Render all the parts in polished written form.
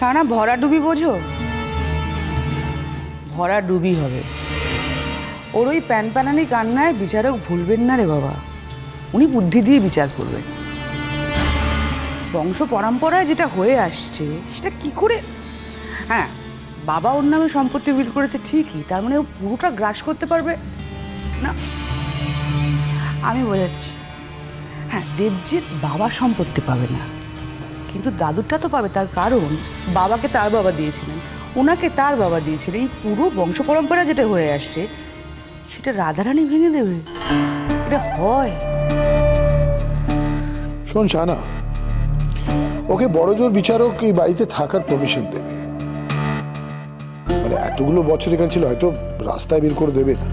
সারা ভরা ডুবি বোঝো, ভরা ডুবি হবে। ওর ওই প্যানপ্যানানি কান্নায় বিচারক ভুলবেন না রে বাবা, উনি বুদ্ধি দিয়ে বিচার করবেন। বংশ পরম্পরায় যেটা হয়ে আসছে সেটা কি করে, হ্যাঁ বাবা ওর নামে সম্পত্তি বিল করেছে ঠিকই, তার মানে ও পুরোটা গ্রাস করতে পারবে না। আমি বোঝাচ্ছি, হ্যাঁ দেবজিৎ বাবার সম্পত্তি পাবে না, কিন্তু দাদুরটা তো পাবে। তার কারণ বাবাকে তার বাবা দিয়েছিলেন, ওনাকে তার বাবা দিয়েছিলেন। এই পুরো বংশ পরম্পরা যেটা হয়ে আসছে সেটা রাধারানী ভেঙে দেবে, এটা হয়? শোন শানা, ওকে বড়জোর বিচারক এই বাড়িতে থাকার পারমিশন দেবে, মানে এতগুলো বছর এখানে ছিল, হয়তো রাস্তায় বের করে দেবে না।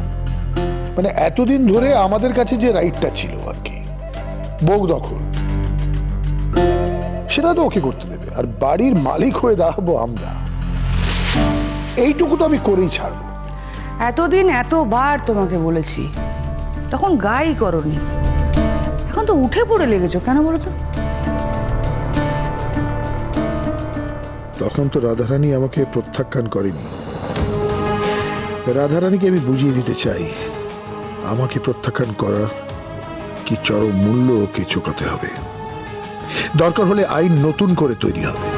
মানে এতদিন ধরে আমাদের কাছে যে রাইটটা ছিল আর কি, বউ দখল, সেটা তো ওকে করতে দেবে, আর বাড়ির মালিক হয়ে দাঁড়াবো আমরা। এইটুকু তো আমি করেই ছাড়বো। এতদিন এতবার তোমাকে বলেছি, তখন গাই করনি, এখন তো উঠে পড়ে লেগেছো কেন বলো তো? তখন তো রাধারানী আমাকে প্রত্যাখ্যান করেনি। রাধারানীকে আমি বুঝিয়ে দিতে চাই, আমাকে প্রত্যাখ্যান করা কি চরম মূল্য ওকে চুকাতে হবে। দরকার হলে আইন নতুন করে তৈরি হবে।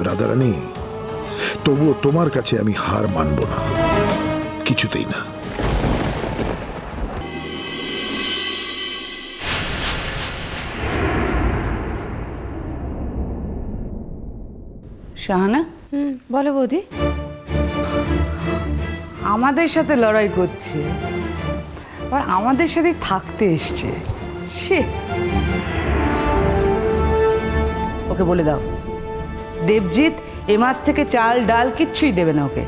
রাধারানী, তবুও তোমার কাছে আমি হার মানব না, কিছুতেই না। শাহানা, বলো বৌদি। আমাদের সাথে লড়াই করছে, আর আমাদের সাথে থাকতে এসছে। সে ওকে বলে দাও, দেবজিৎ এ মাস থেকে চাল ডাল কিচ্ছুই দেবে না ওকে।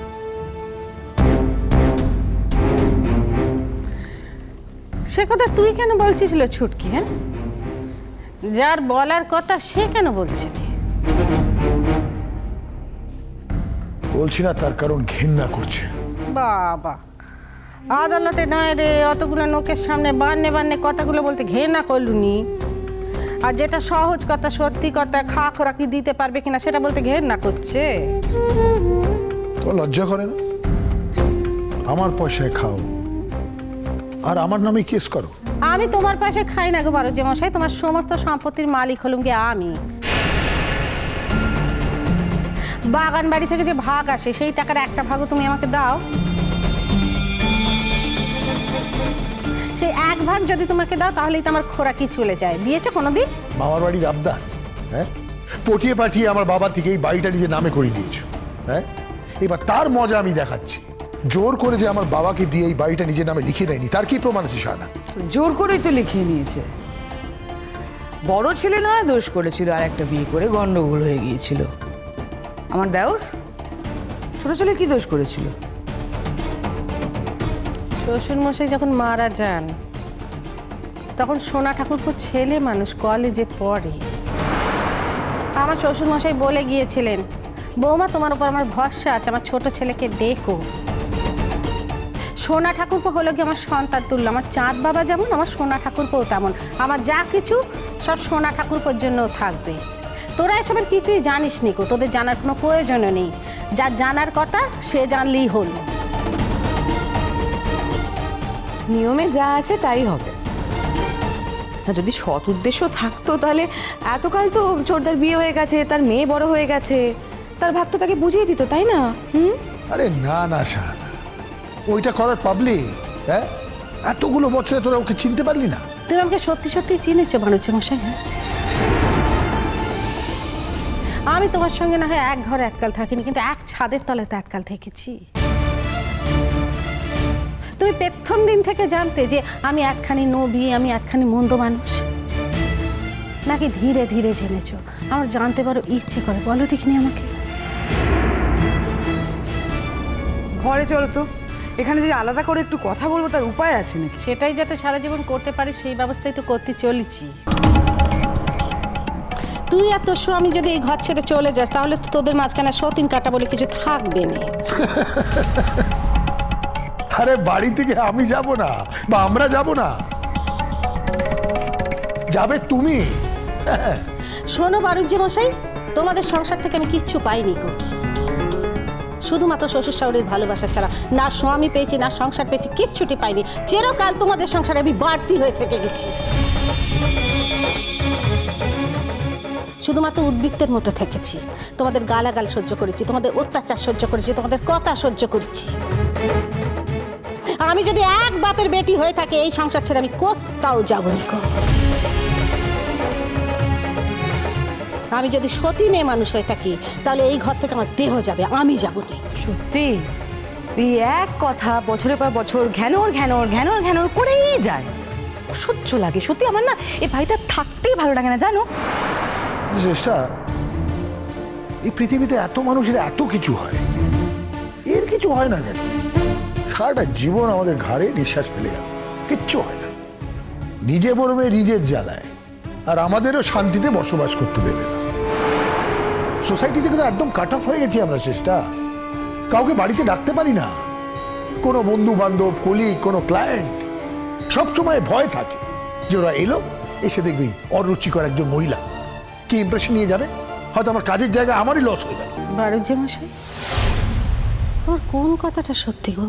সে কথা তুই কেন বলছিস লো ছুটকি? হ্যাঁ, যার বলার কথা সে কেন বলছে? বলছি না, তার কারণ ঘেন্না করছে। বাবা, আদালতে নয় রে, অতগুলো লোকের সামনে বান্নে বান্নে কথাগুলো বলতে ঘেন্না করলুনি, আর যেটা সহজ কথা, সত্যি কথা, খা খোরাকি দিতে পারবে কিনা সেটা বলতে ঘেন্না করছে। তো লজ্জা করে না? আমার পয়সায় খাও আর আমার নামে কেস করো। আমি তোমার পাশে খাই না গো বারুজ্জে মশাই, তোমার সমস্ত সম্পত্তির মালিক হলুম গিয়ে আমি। বাগান বাড়ি থেকে যে ভাগ আসে সেই টাকার একটা ভাগও তুমি আমাকে দাও। সেই এক ভাগ যদি তোমাকে দাও তাহলেই তো আমার খোরাকি চলে যায়। দিয়েছো কোনোদিন? মামার বাড়ির আবদার, হ্যাঁ, পটিয়ে পাঠিয়ে আমার বাবা থেকে এই বাড়িটা নিজের নামে করে দিয়েছো। হ্যাঁ, এবার তার মজা আমি দেখাচ্ছি। জোর করে যে আমার বাবাকে দিয়ে এই বাড়িটা নিজের নামে লিখে নেয়নি, তার কি প্রমাণ আছে শাহানা? জোর করেই তো লিখিয়ে নিয়েছে। বড় ছেলে নয় দোষ করেছিল, আর একটা বিয়ে করে গন্ডগোল হয়ে গিয়েছিল। আমার দেওর ছোট ছেলে কি দোষ করেছিল? শ্বশুর মশাই যখন মারা যান তখন সোনা ঠাকুরপো ছেলে মানুষ, কলেজে পড়ে। আমার শ্বশুর মশাই বলে গিয়েছিলেন, বৌমা তোমার উপর আমার ভরসা আছে, আমার ছোট ছেলেকে দেখো। সোনা ঠাকুরপো হলো কি আমার সন্তান তুল্য। আমার চাঁদ বাবা যেমন, আমার সোনা ঠাকুরপো তেমন। আমার যা কিছু সব সোনা ঠাকুরপোর জন্য থাকবে। তোরা এসবের কিছুই জানিস নি গো, তোদের জানার কোনো প্রয়োজনও নেই। যা জানার কথা সে জানলেই হল। নিয়মে যা আছে তাই হবে। আর যদি সৎ উদ্দেশ্য থাকতো তাহলে এতকাল তো ছোটদার বিয়ে হয়ে গেছে, তার মেয়ে বড় হয়ে গেছে, তার ভাগ তো তাকে বুঝিয়ে দিত, তাই না? আরে না না শাহানা, ওইটা করার পাবলিক। হ্যাঁ, এতগুলো বছরে তোরা ওকে চিনতে পারলি না? তুমি আমাকে সত্যি সত্যি চিনেছো বাণিজ্য মশাই? হ্যাঁ, আমি তোমার সঙ্গে না হয় এক ঘরে এককাল থাকিনি, কিন্তু এক ছাদের তলে তো এককাল থেকেছি। তুমি প্রথম দিন থেকে জানতে যে আমি একখানি নবী, আমি একখানি মন্দ মানুষ, নাকি ধীরে ধীরে জেনেছো? আমার জানতে পারো ইচ্ছে করে, বলো দেখিনি আমাকে। ঘরে চলো তো, এখানে যে আলাদা করে একটু কথা বলবো তার উপায় আছে নাকি? সেটাই যাতে সারা জীবন করতে পারি সেই ব্যবস্থাই তো করতে চলেছি। তুই আর তোর স্বামী যদি এই ঘর ছেড়ে চলে যাস তাহলে তো তোদের মাঝখানে সতীন কাটা বলে কিছু থাকবে না। আরে বাড়ি থেকে আমি যাব না, বা আমরা যাব না, যাবে তুমি। শোনো বারুজ্জে মশাই, তোমাদের সংসার থেকে আমি কিচ্ছু পাইনি গো, শুধুমাত্র শ্বশুর শাশুড়ির ভালোবাসা ছাড়া না স্বামী পেয়েছি না সংসার পেয়েছি, কিচ্ছুটি পাইনি। চিরকাল তোমাদের সংসারে আমি বাড়তি হয়ে থেকে গেছি, শুধুমাত্র উদ্বৃত্তের মতো থেকেছি। তোমাদের গালাগাল সহ্য করেছি, তোমাদের অত্যাচার সহ্য করেছি, তোমাদের কথা সহ্য করেছি। আমি যদি এক বাপের বেটি হয়ে থাকে এই সংসার ছেড়ে আমি কোথাও যাবো না গো। আমি যদি সতী মেয়ে মানুষ হয়ে থাকি তাহলে এই ঘর থেকে আমার দেহ যাবে, আমি যাবো না। সত্যি এই এক কথা বছরের পর বছর ঘ্যানোর ঘ্যানোর ঘ্যানোর ঘ্যানোর করেই যায়, সহ্য লাগে সত্যি। আমার না এই ভাইটা থাকতেই ভালো লাগে না জানো। চেষ্টা, এই পৃথিবীতে এত মানুষের এত কিছু হয়, এর কিছু হয় না কেন? সারাটা জীবন আমাদের ঘাড়ে নিঃশ্বাস ফেলে গেল, কিচ্ছু হয় না। নিজে মরবে নিজের জ্বালায়, আর আমাদেরও শান্তিতে বসবাস করতে দেবে না। সোসাইটি থেকে তো একদম কাট অফ হয়ে গেছি আমরা। চেষ্টা, কাউকে বাড়িতে ডাকতে পারি না, কোনো বন্ধু বান্ধব, কলিগ, কোনো ক্লায়েন্ট, সবসময় ভয় থাকে যে ওরা এলো, এসে দেখবি অরুচিকর একজন মহিলা, কি ইমপ্রেশন নিয়ে যাবে, হয়তো আমার কাজের জায়গায় আমারই লস হয়ে গেল। বাড়ুজ্জে মশাই, তোমার কোন কথাটা সত্যি গো?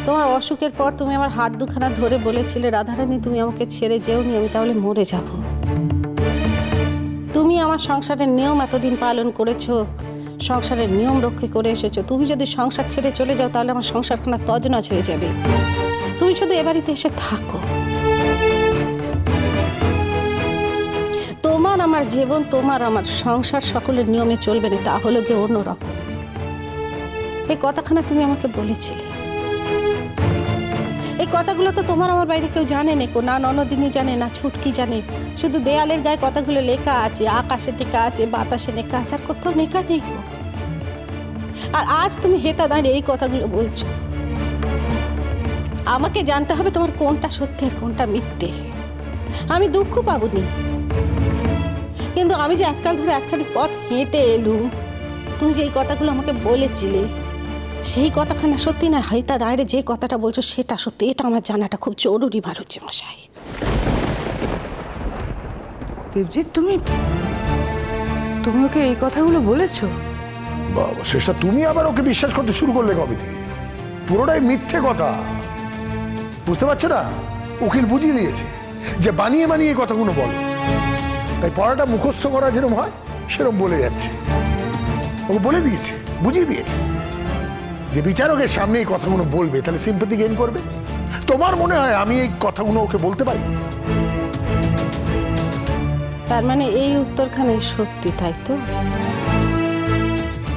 তোমার অসুখের পর তুমি আমার হাত দুখানা ধরে বলেছিলে, রাধারানী তুমি আমাকে ছেড়ে যেওনি, আমি তাহলে মরে যাব। তুমি আমার সংসারের নিয়ম এতদিন পালন করেছো, সংসারের নিয়ম রক্ষা করে এসেছো। তুমি যদি সংসার ছেড়ে চলে যাও তাহলে আমার সংসারখানা তজনজ হয়ে যাবে। তুমি শুধু এ বাড়িতে এসে থাকো। তোমার আমার জীবন, তোমার আমার সংসার সকলের নিয়মে চলবে না, তা হলো গিয়ে অন্যরকম। এই কথাখানা তুমি আমাকে বলেছিলে। এই কথাগুলো তো তোমার আমার বাইরে কেউ জানে না, না ননদিনী জানে, না ছুটকি জানে। শুধু দেয়ালের গায়ে কথাগুলো লেখা আছে, আকাশে লেখা আছে, বাতাসে লেখা আছে, আর কোথাও লেখা নেই। আর আজ তুমি হেতা দাঁড়িয়ে এই কথাগুলো বলছো। আমাকে জানতে হবে তোমার কোনটা সত্যি আর কোনটা মিথ্যে। আমি দুঃখ পাবনি, কিন্তু আমি যে এককাল ধরে একখানি পথ হেঁটে এলুম, তুমি যে এই কথাগুলো আমাকে বলেছিলে সেই কথাখানা সত্যি না, হাইতা দাঁড়িয়ে যে কথাটা বলছো সেটা সত্যি, এটা আমার জানাটা খুব জরুরি বাড়ুজ্জে মশাই। দেবজিৎ, তুমি ওকে এই কথাগুলো বলেছো? বাবা শেষটা, তুমি আবার ওকে বিশ্বাস করতে শুরু করলে কবে থেকে? পুরোটাই মিথ্যে কথা, বুঝতে পারছো না? উকিল বুঝিয়ে দিয়েছে যে বানিয়ে বানিয়ে কথাগুলো বলো, তাই পড়াটা মুখস্থ করা যেরকম হয় সেরকম বলে যাচ্ছে। ওকে বলে দিয়েছে, বুঝিয়ে দিয়েছে যে বিচারকের সামনে এই কথাগুলো বলবে তাহলে সিম্পথি গেইন করবে। তোমার মনে হয় আমি এই কথাগুলো ওকে বলতে পারি? তার মানে এই উত্তরখানি সত্যি, তাই তো?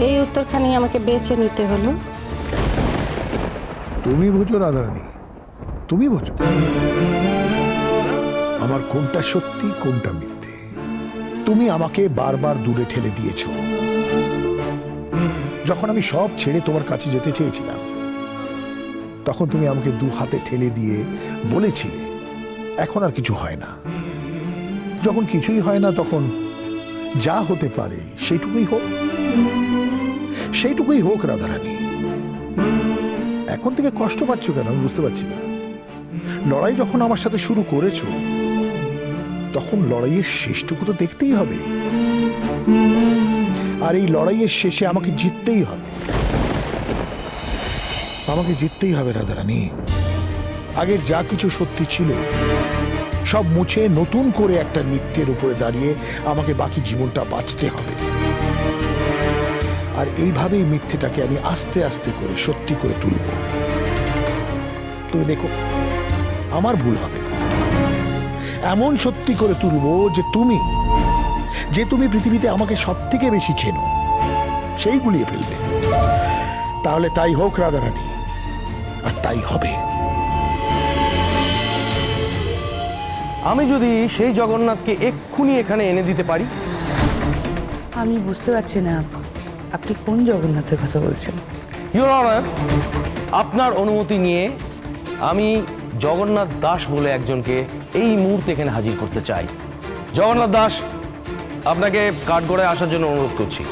এই উত্তরখানি আমাকে বেছে নিতে হলো। তুমি বোঝো রাধারানী, তুমি বোঝো আমার কোনটা সত্যি কোনটা মিথ্যে। তুমি আমাকে বারবার দূরে ঠেলে দিয়েছো। যখন আমি সব ছেড়ে তোমার কাছে যেতে চেয়েছিলাম তখন তুমি আমাকে দু হাতে ঠেলে দিয়ে বলেছিলে এখন আর কিছু হয় না। যখন কিছুই হয় না তখন যা হতে পারে সেইটুকুই হোক, সেইটুকুই হোক রাধারানী। এখন থেকে কষ্ট পাচ্ছ কেন আমি বুঝতে পারছি না। লড়াই যখন আমার সাথে শুরু করেছো তখন লড়াইয়ের শেষটুকু তো দেখতেই হবে, আর এই লড়াইয়ের শেষে আমাকে জিততেই হবে। আমাকে জিততেই হবে রাধারানী। আগের যা কিছু সত্যি ছিল সব মুছে নতুন করে একটা মিথ্যের উপরে দাঁড়িয়ে আমাকে বাকি জীবনটা বাঁচতে হবে। আর এইভাবেই মিথ্যেটাকে আমি আস্তে আস্তে করে সত্যি করে তুলব। তুমি দেখো আমার ভুল হবে না। এমন সত্যি করে তুলব যে তুমি পৃথিবীতে আমাকে সব থেকে বেশি চেনো সেই গুলিয়ে ফেলবে। তাহলে তাই হোক রাধারানী, আর তাই হবে। আমি যদি সেই জগন্নাথকে এক্ষুনি এখানে এনে দিতে পারি। আমি বুঝতে পারছি না আপনি কোন জগন্নাথের কথা বলছেন। ইউর অনার, আপনার অনুমতি নিয়ে আমি জগন্নাথ দাস বলে একজনকে এই মুহূর্তে এখানে হাজির করতে চাই। জগন্নাথ দাস, আপনাকে কাঠগড়ায় আসার জন্য অনুরোধ করছি।